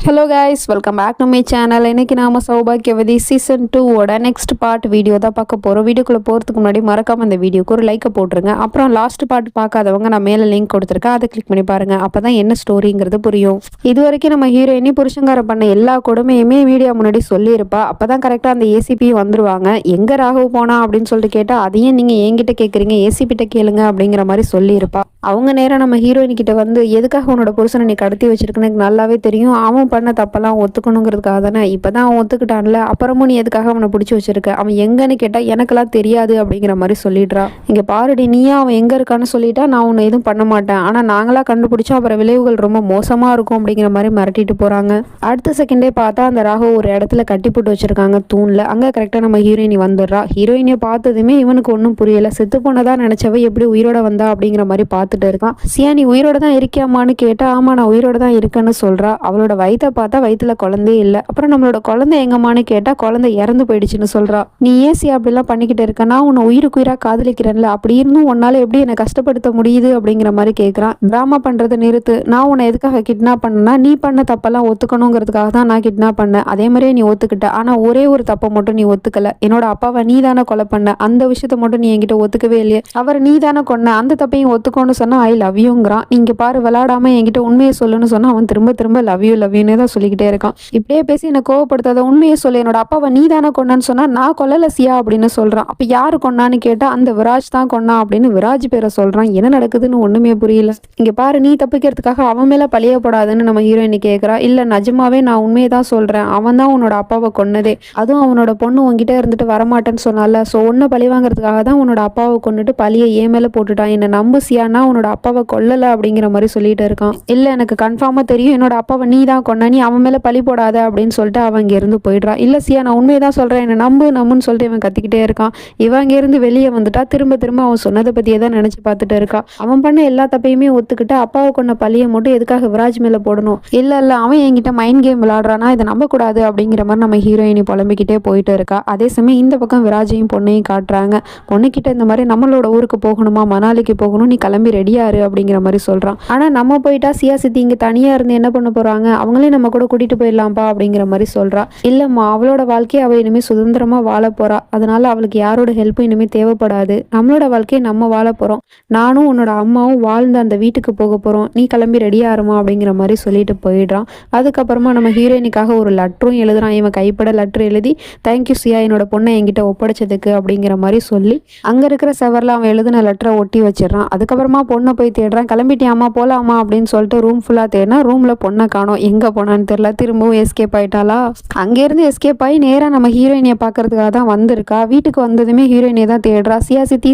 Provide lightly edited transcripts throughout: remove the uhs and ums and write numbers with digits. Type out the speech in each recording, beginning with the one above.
Hello guys, welcome back to my channel. இன்னைக்கு நாம Saubhagyavathi season 2 next part video தான் பார்க்க போகிறோம். வீடியோக்குள்ளே போகிறதுக்கு முன்னாடி மறக்காம இந்த வீடியோக்கு ஒரு லைக்கை போட்டுருங்க. அப்புறம் லாஸ்ட் பார்ட் பார்க்காதவங்க நான் மேலே லிங்க் கொடுத்துருக்கேன், அதை கிளிக் பண்ணி பாருங்க. அப்போ தான் என்ன ஸ்டோரிங்கிறது புரியும். இது வரைக்கும் நம்ம ஹீரோயினி புருஷங்கார பண்ண எல்லா கொடுமையுமே மீடியா முன்னாடி சொல்லியிருப்பா. அப்போ தான் கரெக்டாக அந்த ஏசிபி வந்துருவாங்க. எங்கே ராகவ் போனா அப்படின்னு சொல்லிட்டு கேட்டால் அதையும் நீங்கள் என்கிட்ட கேட்குறீங்க, ஏசிபிட்ட கேளுங்க அப்படிங்கிற மாதிரி சொல்லியிருப்பா. அவங்க நேரம் நம்ம ஹீரோயின் கிட்ட வந்து எதுக்காக உன்னோட புருஷனை நீ கடத்தி வச்சிருக்குன்னு எனக்கு நல்லாவே தெரியும், அவன் பண்ண தப்பெல்லாம் ஒத்துக்கணுங்கிறதுக்காக தானே. இப்போதான் அவன் ஒத்துக்கிட்டான்ல, அப்புறமும் நீ எதுக்காக அவனை பிடிச்சி வச்சிருக்க, அவன் எங்கன்னு கேட்டால் எனக்கெல்லாம் தெரியாது அப்படிங்கிற மாதிரி சொல்லிடுறா. இங்கே பாருடி, நீயா அவன் எங்கே இருக்கான்னு சொல்லிட்டா நான் உன்னை எதுவும் பண்ண மாட்டேன், ஆனால் நாங்களாக கண்டுபிடிச்சா அப்புறம் விளைவுகள் ரொம்ப மோசமாக இருக்கும் அப்படிங்கிற மாதிரி மிரட்டிட்டு போகிறாங்க. அடுத்த செகண்டே பார்த்தா அந்த ராகவ் ஒரு இடத்துல கட்டி போட்டு வச்சிருக்காங்க தூணில். அங்கே கரெக்டாக நம்ம ஹீரோயினி வந்துடுறா. ஹீரோயினியை பார்த்ததுமே இவனுக்கு ஒன்றும் புரியல. செத்து போனதா நினச்சவ எப்படி உயிரோட வந்தா அப்படிங்கிற மாதிரி பார்த்துட்டு இருக்கான். சியா, நீ உயிரோட தான் இருக்கியாமான்னு கேட்டா ஆமா நான் உயிரோட தான் இருக்கேன்னு சொல்றா. அவளோட வயிற்றை பார்த்தா வயிற்றுல குழந்தையே இல்லை. அப்புறம் நம்மளோட குழந்தை எங்கம்மான்னு கேட்டா குழந்தை இறந்து போயிடுச்சுன்னு சொல்றா. நீ ஏன் சியா அப்படிலாம் பண்ணிக்கிட்டு இருக்க, நான் உன்னை உயிருக்கு உயிராக காதலிக்கிறேன்ல, அப்படி இருந்தும் உன்னால எப்படி என்னை கஷ்டப்படுத்த முடியுது அப்படிங்கிற மாதிரி கேட்குறான். டிராமா பண்றதை நிறுத்து, நான் உன்னை எதுக்காக கிட்னாப் பண்ணனா, நீ பண்ண தப்பெல்லாம் ஒத்துக்கணுங்கிறதுக்காக தான் நான் கிட்னாப் பண்ணேன். அதே மாதிரியே நீ ஒத்துக்கிட்ட, ஆனா ஒரே ஒரு தப்பை மட்டும் நீ ஒத்துக்கல. என்னோட அப்பாவை நீ தானே கொலை பண்ண, அந்த விஷயத்த மட்டும் நீ என்கிட்ட ஒத்துக்கவே இல்லையே. அவர் நீ தானே கொன்ன, அந்த தப்பையும் ஒத்துக்கோன்னு சொன்னா ஐ லவ் யூங்கிறான். நீங்க பாரு, விளையாடாம என்கிட்ட உண்மையை சொல்லுன்னு சொன்னா அவன் திரும்ப திரும்ப லவ் யூன்னு தான் சொல்லிக்கிட்டே இருக்கான். இப்படியே பேசி என்னை கோவப்படுத்தாத, உண்மையை சொல்லு, என்னோட அப்பாவை நீ தானே கொன்னான்னு சொன்னா நான் கொல்லல சியா அப்படின்னு சொல்றான். அப்ப யாரு கொன்னான்னு கேட்டா அந்த விராஜ் தான் கொன்னா அப்படின்னு விராஜ் பேரை சொல்றான். என்ன நடக்குதுன்னு ஒண்ணுமே புரியல. இங்க பாரு, நீ தப்பிக்கிறதுக்காக அவன் மேல பழியப்படாதுன்னு நம்ம ஹீரோயினி கேட்கறா. இல்ல நிஜமாவே நான் உண்மையை தான் சொல்றேன், அவன் தான் உன்னோட அப்பாவை கொன்னதே, அதுவும் அவனோட பொண்ணு உன்கிட்ட இருந்துட்டு வரமாட்டேன்னு சொன்னால, சோ உன்னை பழி வாங்குறதுக்காக தான் உன்னோட அப்பாவை கொண்டுட்டு பழியை ஏன் மேல போட்டுட்டான். என்ன நம்பு சியானா, உன்னோட அப்பாவை கொல்லல அப்படிங்கிற மாதிரி சொல்லிட்டு இருக்கான். இல்ல எனக்கு கன்ஃபார்மா தெரியும், என்னோட அப்பாவை நீ தான் கொன்ன, நீ அவன் மேல பழி போடாத அப்படின்னு சொல்லிட்டு அவன் இங்க இருந்து போயிடுறா. இல்ல சியா, நான் உண்மையை தான் சொல்றேன், என்ன நம்புன்னு சொல்லிட்டு இவன் கத்திக்கிட்டே இருக்கான். இவன் அங்க இருந்து வெளியே வந்துட்டா திரும்ப திரும்ப அவன் சொன்னதை பத்தியே தான் நினைச்சு பார்த்துட்டு இருக்கா. அவன் பண்ண எல்லா தப்பையுமே ஒத்துக்கிட்டு அப்பாவை கொன்ன பழியை மட்டும் எதுக்காக விராஜ் மேல போடணும். இல்ல அவன் என்கிட்ட மைண்ட் கேம் விளையாடுறானா, இதை நம்ப கூடாது அப்படிங்கிற மாதிரி நம்ம ஹீரோயினி புலம்பிக்கிட்டே போயிட்டு இருக்கா. அதே சமயம் இந்த பக்கம் விராஜையும் பொண்ணையும் காட்டுறாங்க. பொண்ணுக்கிட்ட இந்த மாதிரி நம்மளோட ஊருக்கு போகணுமா, மணாலிக்கு போகணும், நீ கிளம்பி ரெடியாரு அப்படிங்கிற மாதிரி சொல்றான். ஆனா நம்ம போயிட்டா சியா சித்தி இங்க தனியா இருந்து என்ன பண்ண போறாங்க, அவங்களே நம்ம கூட கூட்டிட்டு போயிடலாம்ப்பா அப்படிங்கிற மாதிரி சொல்றா. இல்லம்மா, அவளோட வாழ்க்கையை அவள் இனிமே சுதந்திரமா வாழ போறா, அதனால அவளுக்கு யாரோட ஹெல்ப்பும் இனிமே தேவைப்படாது, நம்மளோட வாழ்க்கையை நம்ம வாழ போறோம், நானும் உன்னோட அம்மாவும் வாழ்ந்து அந்த வீட்டுக்கு போக போறோம், நீ கிளம்பி ரெடியா இருமா அப்படிங்கிற மாதிரி சொல்லிட்டு போயிடுறான். அதுக்கப்புறமா நம்ம ஹீரோயினுக்காக ஒரு லெட்டரும் எழுதுறான். இவன் கைப்பட லெட்டர் எழுதி, தேங்க்யூ சியா, என்னோட பொண்ணை என்கிட்ட ஒப்படைச்சதுக்கு அப்படிங்கிற மாதிரி சொல்லி அங்க இருக்கிற செவர்ல அவன் எழுதின லெட்டரை ஒட்டி வச்சிடறான். அதுக்கப்புறமா பொண்ணை போய் தேடுறான். கிளம்பிட்டியாமா போலாமா அப்படின்னு சொல்லிட்டு ரூம் ஃபுல்லா தேடினா ரூம்ல பொண்ணை காணோம். எங்க போனான்னு தெரியல. திரும்பவும் எஸ்கேப் ஆயிட்டாளா. அங்கேருந்து எஸ்கேப் ஆகி நேராக நம்ம ஹீரோயினியை பார்க்கறதுக்காக தான் வந்திருக்கா. வீட்டுக்கு வந்ததுமே ஹீரோயினியை தான் தேடுறா. சியா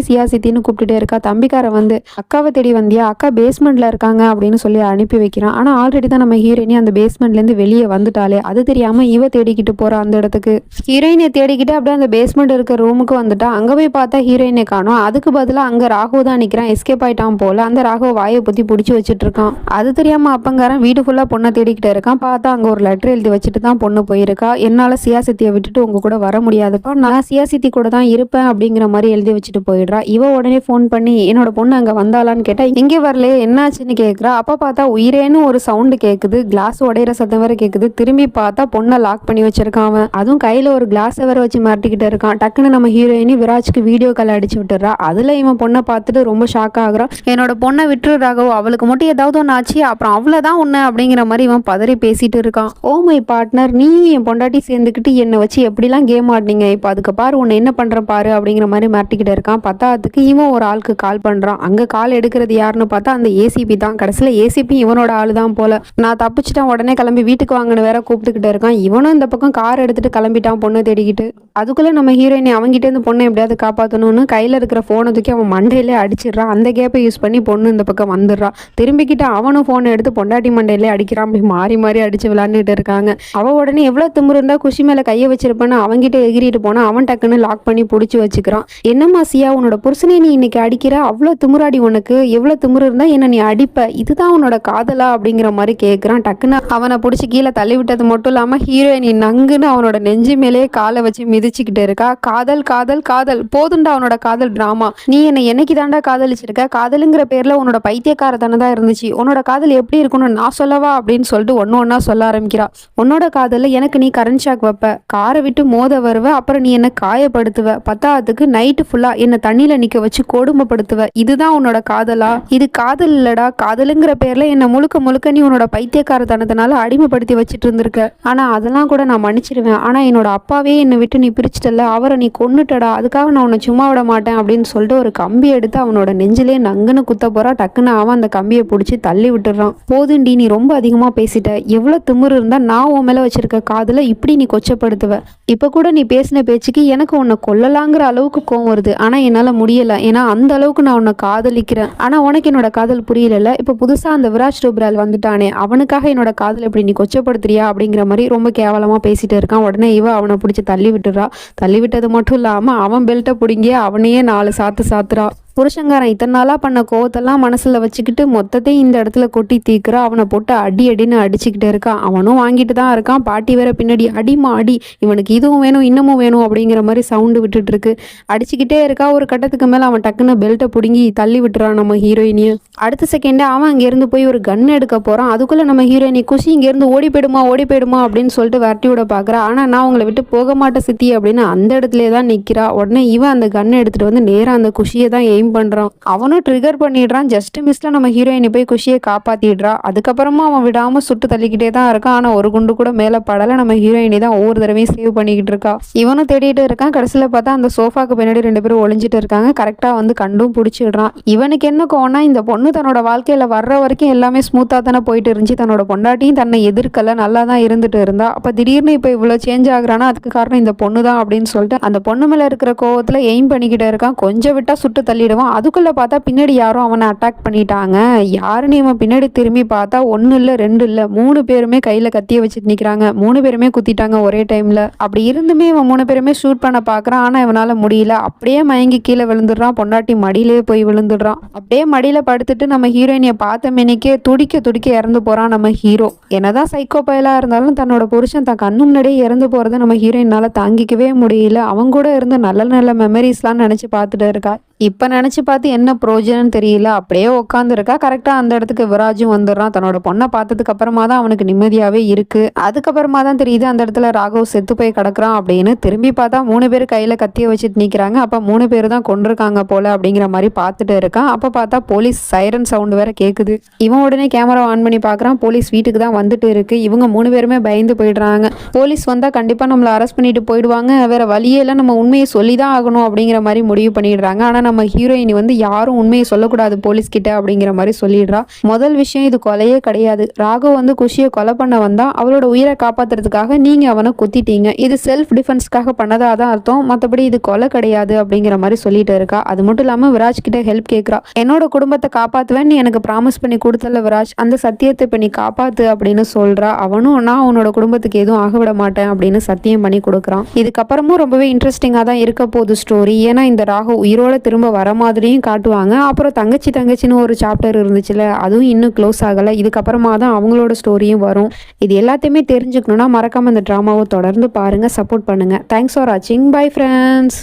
சித்தின்னு கூப்பிட்டுட்டே இருக்கா. தம்பிக்காரன் வந்து அக்காவை தேடி வந்தியா, அக்கா பேஸ்மெண்ட்ல இருக்காங்க அப்படின்னு சொல்லி அனுப்பி வைக்கிறான். ஆனா ஆல்ரெடி தான் நம்ம ஹீரோயினி அந்த பேஸ்மெண்ட்ல இருந்து வெளியே வந்துட்டாலே, அது தெரியாம இவ தேடிக்கிட்டு போறா அந்த இடத்துக்கு. ஹீரோயினை தேடிக்கிட்டு அப்படியே அந்த பேஸ்மெண்ட் இருக்க ரூமுக்கு வந்துட்டா. அங்க போய் பார்த்தா ஹீரோயினை காணோம். அதுக்கு பதிலாக அங்க ராகவ் தான் நிக்கிறான். எஸ்கேப் ஆயிட்டான் போல. அந்த ராகவ் வாயை பத்தி பிடிச்சி வச்சுட்டு இருக்கான். அது தெரியாம அப்பங்காரன் வீடு ஃபுல்லா பொண்ணை தேடிக்கிட்டு இருக்கான். பார்த்தா அங்க ஒரு லெட்டர் எழுதி வச்சுட்டு தான் பொண்ணு போயிருக்கா. என்னால சியா சித்தியை விட்டுட்டு உங்க கூட வர முடியாதுப்பா, நான் சியா சித்தி கூட தான் இருப்பேன் அப்படிங்கிற மாதிரி எழுதி வச்சுட்டு போயிடுறா. இவ உடனே ஃபோன் பண்ணி என்னோட பொண்ணு அங்க வந்தாலான்னு கேட்டா எங்கே வரலையே என்னாச்சுன்னு கேட்குறா. அப்ப பார்த்தா உயிரேன்னு ஒரு சவுண்டு கேட்குது. கிளாஸ் உடையிற சத்தம் வேற கேட்குது. திரும்பி பார்த்தா பொண்ணை லாக் பண்ணி வச்சிருக்கான் அவன். அதுவும் கையில ஒரு கிளாஸ் வேற வச்சு மாட்டிக்கிட்டு இருக்கான். டக்குன்னு நம்ம ஹீரோயினி விராஜ்க்கு வீடியோ கால் அடிச்சு விட்டுறா. அதுல இவன் பொண்ணை பார்த்துட்டு ரொம்ப ஷாக் ஆகுறான். என்னோட பொண்ணை விட்டுரு ராகவ், அவளுக்கு மட்டும் ஏதாவது ஒன்று ஆச்சு அப்புறம் அவ்வளவுதான் உன்ன அப்படிங்கிற மாதிரி இவன் பதறி பேசிட்டு இருக்கான். ஓ மை பார்ட்னர், நீ என் பொண்டாட்டி சேர்ந்துக்கிட்டு என்னை வச்சு எப்படிலாம் கேம் ஆடினீங்க, இப்போ அதுக்கு பாரு உன்னை என்ன பண்ற பாரு அப்படிங்கிற மாதிரி மாட்டிக்கிட்டு இருக்கான். பத்தாவதுக்கு இவன் ஒரு ஆளுக்கு கால் பண்றான். அங்க கால் எடுக்கிறது யாருன்னு பார்த்தா அந்த ஏசிபி தான். கடைசியில ஏசிபி இவனோட ஆளு தான் போல. நான் தப்பிச்சுட்டான், உடனே கிளம்பி வீட்டுக்கு வாங்கன்னு வேற கூப்பிட்டுக்கிட்டு இருக்கான். இவனும் இந்த பக்கம் கார் எடுத்துட்டு கிளம்பிட்டான் பொண்ணு தேடிக்கிட்டு. அதுக்குள்ள நம்ம ஹீரோயினி அவங்கிட்ட இருந்து பொண்ணை எப்படியாவது காப்பாற்றணும்னு கையில இருக்கிற போனை தூக்கி அவன் மண்டையிலே அடிச்சிடறான். அந்த கேப்பை யூஸ் பண்ணி பொண்ணு இந்த பக்கம் வந்துடுறான். திரும்பிக்கிட்டு அவனும் போனை எடுத்து பொண்டாட்டி மண்டையிலே அடிக்கிறான். அப்படி மாறி மாறி அடிச்சு விளையாண்டுட்டு இருக்காங்க. அவ உடனே எவ்வளவு திமிரு இருந்தா குஷி மேல கையை வச்சிருப்பேன்னு அவன்கிட்ட எகிரிட்டு போனா அவன் டக்குன்னு லாக் பண்ணி பிடிச்சி வச்சுக்கிறான். என்னம்மா சியா, உன்னோட புருஷனே நீ இன்னைக்கு அடிக்கிற, அவ்வளவு திமிராடி, உனக்கு எவ்வளவு திமிரு இருந்தா என்ன நீ அடிப்ப, இதுதான் உன்னோட காதலா அப்படிங்கிற மாதிரி கேட்கிறான். டக்குன்னு அவனை பிடிச்சி கீழே தள்ளி விட்டது மட்டும் இல்லாம ஹீரோயினி நங்குன்னு அவனோட நெஞ்சு மேலேயே காலை வச்சு மிதிச்சுக்கிட்டு இருக்கா. காதல் காதல் காதல் போதுண்டா, அவனோட காதல் டிராமா, நீ என்னை என்னைக்கு தாண்டா காதலிச்சிருக்க, காதலுங்க காதலுங்கிற பேர்ல உன்னோட பைத்தியக்காரத்தனம் தான் இருந்துச்சு. உன்னோட காதல் எப்படி இருக்கும்னு நான் சொல்லவா அப்படின்னு சொல்லிட்டு ஒன்று ஒன்றா சொல்ல ஆரம்பிக்கிறா. உன்னோட காதலில் எனக்கு நீ கரண்ட் ஷாக் வைப்ப, காரை விட்டு மோத வருவ, அப்புறம் நீ என்னை காயப்படுத்துவ, பத்தாவதுக்கு நைட்டு ஃபுல்லாக என்னை தண்ணியில் நிற்க வச்சு கொடுமைப்படுத்துவ. இதுதான் உன்னோட காதலா? இது காதல் இல்லடா. காதலுங்கிற பேரில் என்னை முழுக்க முழுக்க நீ உன்னோட பைத்தியக்காரத்தனத்தினால அடிமைப்படுத்தி வச்சுட்டு இருந்திருக்க. ஆனால் அதெல்லாம் கூட நான் மன்னிச்சிடுவேன். ஆனால் என்னோட அப்பாவே என்னை விட்டு நீ பிரிச்சிட்டல, அவரை நீ கொன்னுட்டடா, அதுக்காக நான் உன்னை சும்மா விட மாட்டேன் அப்படின்னு சொல்லிட்டு ஒரு கம்பி எடுத்து அவனோட நெஞ்சிலே நங்குன்னு குத்த போறா. டக்குன்னு அவன் அந்த கம்பியை பிடிச்சி தள்ளி விட்டுறான். போதுண்டி, நீ ரொம்ப அதிகமாக பேசிட்ட. எவ்வளோ திமிரு இருந்தால் நான் உன் மேலே வச்சிருக்க காதலை இப்படி நீ கொச்சப்படுத்துவ? இப்போ கூட நீ பேசின பேச்சுக்கு எனக்கு உன்னை கொல்லலாங்கிற அளவுக்கு கோவம் வருது. ஆனால் என்னால் முடியலை. ஏன்னா அந்த அளவுக்கு நான் உன்னை காதலிக்கிறேன். ஆனால் உனக்கு என்னோட காதல் புரியல. இப்போ புதுசாக அந்த விராஜ் டோப்ரால் வந்துட்டானே, அவனுக்காக என்னோட காதல் எப்படி நீ கொச்சப்படுத்துறியா அப்படிங்கிற மாதிரி ரொம்ப கேவலமாக பேசிட்டு இருக்கான். உடனே இவ அவனை பிடிச்சி தள்ளி விட்டுறா. தள்ளி விட்டது மட்டும் இல்லாமல் அவன் பெல்ட்டை பிடிங்கி அவனையே 4 சாத்து சாத்துறா. புருஷங்காரன் இத்தனை நாளாக பண்ண கோவத்தெல்லாம் மனசில் வச்சுக்கிட்டு மொத்தத்தையும் இந்த இடத்துல கொட்டி தீக்குறா. அவனை போட்டு அடி அடின்னு அடிச்சுக்கிட்டே இருக்கான். அவனும் வாங்கிட்டு தான் இருக்கான். பாட்டி வேற பின்னாடி அடிமா அடி, இவனுக்கு இதுவும் வேணும் இன்னமும் வேணும் அப்படிங்கிற மாதிரி சவுண்டு விட்டுட்டு இருக்கு. அடிச்சுக்கிட்டே இருக்கா. ஒரு கட்டத்துக்கு மேலே அவன் டக்குன்னு பெல்ட்டை பிடுங்கி தள்ளி விட்டுறான் நம்ம ஹீரோயினியை. அடுத்த செகண்டே அவன் அங்கேருந்து போய் ஒரு கன் எடுக்க போகிறான். அதுக்குள்ளே நம்ம ஹீரோயினி குஷி இங்கேருந்து ஓடி போயிடுமா அப்படின்னு சொல்லிட்டு விரட்டி விட பார்க்குறா. ஆனால் நான் உங்களை விட்டு போக மாட்டேன் சித்தி அப்படின்னு அந்த இடத்துல தான் நிற்கிறா. உடனே இவன் அந்த கன்னை எடுத்துகிட்டு வந்து நேராக அந்த குஷியை தான் எய்ம் பண்றான். அவனும் ட்ரிகர் பண்ணிடுறான். ஜஸ்ட் மிஸ்ல நம்ம ஹீரோயினி போய் குஷியை காப்பாத்திடுறா. அதுக்கப்புறமா அவன் விடாம சுட்டு தள்ளிக்கிட்டே தான் இருக்கான். ஆனா ஒரு குண்டு கூட மேல படல. நம்ம ஹீரோயினி தான் ஒவ்வொரு தடவையும் சேவ் பண்ணிக்கிட்டு இருக்கா. இவனும் தேடிட்டு இருக்கான். கடைசியில பார்த்தா அந்த சோஃபாக்கு பின்னாடி 2 பேரும் ஒளிஞ்சிட்டு இருக்காங்க. கரெக்டா வந்து கண்டும் பிடிச்சிடுறான். இவனுக்கு என்ன கோவம்னா, இந்த பொண்ணு தன்னோட வாழ்க்கையில வர்ற வரைக்கும் எல்லாமே ஸ்மூத்தா தானே போயிட்டு இருந்துச்சு. தன்னோட பொண்டாட்டியும் தன்னை எதிர்க்கல, நல்லா தான் இருந்துட்டு இருந்தா. அப்ப திடீர்னு இப்ப இவ்வளவு சேஞ்ச் ஆகுறானா, அதுக்கு காரணம் இந்த பொண்ணு தான் அப்படின்னு சொல்லிட்டு அந்த பொண்ணு மேல இருக்கிற கோவத்துல எய்ம் பண்ணிக்கிட்டே இருக்கான். கொஞ்சம் விட்டா சுட்டு தள்ளிடுவான். அதுக்குள்ள பார்த்தா பின்னாடி யாரும் அவனை அட்டாக் பண்ணிட்டாங்க. யாருன்னு இவன் பின்னாடி திரும்பி பார்த்தா 1 இல்லை 2 இல்லை 3 பேருமே கையில கத்திய வச்சுட்டு நிக்கிறாங்க. 3 பேருமே குத்திட்டாங்க ஒரே டைம்ல. அப்படி இருந்துமே இவன் 3 பேருமே ஷூட் பண்ண பாக்குறான். ஆனா இவனால முடியல. அப்படியே மயங்கி கீழே விழுந்துடுறான். பொண்டாட்டி மடியிலே போய் விழுந்துடுறான். அப்படியே மடியில படுத்துட்டு நம்ம ஹீரோயினியை பார்த்த மேனிக்கே துடிக்க துடிக்க இறந்து போறான் நம்ம ஹீரோ. என்னதான் சைக்கோ பயலா இருந்தாலும் தன்னோட புருஷன் தன் கண்ணு முன்னாடியே இறந்து போறதை நம்ம ஹீரோயினால தாங்கிக்கவே முடியல. அவங்க கூட இருந்த நல்ல நல்ல மெமரிஸ்லாம் நினைச்சு பார்த்துட்டு இருக்கா. இப்போ நினச்சி பார்த்து என்ன ப்ரோஜனம்னு தெரியல. அப்படியே உட்காந்துருக்கா. கரெக்டாக அந்த இடத்துக்கு விராஜும் வந்துடுறான். தன்னோட பொண்ணை பார்த்ததுக்கு அப்புறமா தான் அவனுக்கு நிம்மதியாகவே இருக்குது. அதுக்கப்புறமா தான் தெரியுது அந்த இடத்துல ராகவ் செத்து போய் கிடக்குறான் அப்படின்னு. திரும்பி பார்த்தா 3 பேர் கையில் கத்தியை வச்சுட்டு நிற்கிறாங்க. அப்போ 3 பேர் தான் கொண்டிருக்காங்க போல அப்படிங்கிற மாதிரி பார்த்துட்டு இருக்கான். அப்போ பார்த்தா போலீஸ் சைரன் சவுண்டு வேற கேட்குது. இவன் உடனே கேமரா ஆன் பண்ணி பார்க்குறான். போலீஸ் வீட்டுக்கு தான் வந்துட்டு இருக்கு. இவங்க 3 பேருமே பயந்து போயிடுறாங்க. போலீஸ் வந்தால் கண்டிப்பாக நம்மளை அரெஸ்ட் பண்ணிட்டு போயிடுவாங்க, வேற வழியே இல்லை, நம்ம உண்மையை சொல்லி தான் ஆகணும் அப்படிங்கிற மாதிரி முடிவு பண்ணிடுறாங்க. ஆனால் நம்ம ஹீரோயினி வந்து யாரும் உண்மையை சொல்லக்கூடாது போலீஸ் கிட்ட அப்படிங்கிற மாதிரி சொல்லிடுறா. முதல் விஷயம், இது கொலையே கிடையாது. ராகவ் வந்து குஷியை கொலை பண்ண வந்தா. அவளோட உயிரை காப்பாத்துறதுக்காக நீங்க அவனை குத்திட்டீங்க. இது செல்ஃப் டிஃபென்ஸ்க்காக பண்ணதா தான் அர்த்தம், மற்றபடி இது கொலை கிடையாது அப்படிங்கிற மாதிரி சொல்லிட்டு இருக்கா. அது மட்டும் இல்லாம விராஜ் கிட்ட ஹெல்ப் கேட்கறா. என்னோட குடும்பத்தை காப்பாத்துவேன், நீ எனக்கு ப்ராமிஸ் பண்ணி கொடுத்தல விராஜ், அந்த சத்தியத்தை இப்ப நீ காப்பாத்து அப்படின்னு சொல்றா. அவனும் நான் உன்னோட குடும்பத்துக்கு எதுவும் ஆக விட மாட்டேன் அப்படின்னு சத்தியம் பண்ணி கொடுக்குறான். இதுக்கப்புறமும் ரொம்பவே இன்ட்ரெஸ்டிங்கா தான் இருக்க போகுது ஸ்டோரி. ஏன்னா இந்த ராகவ் உயிரோட திரும்ப வர மாதிரியும் காட்டுவாங்க. அப்புறம் தங்கச்சின்னு ஒரு சாப்டர் இருந்துச்சுல, அதுவும் இன்னும் க்ளோஸ் ஆகலை. இதுக்கப்புறமா தான் அவங்களோட ஸ்டோரியும் வரும். இது எல்லாத்தையுமே தெரிஞ்சுக்கணும்னா மறக்காம இந்த ட்ராமாவை தொடர்ந்து பாருங்க, சப்போர்ட் பண்ணுங்க. தேங்க்ஸ் ஃபார் வாட்சிங். Bye friends.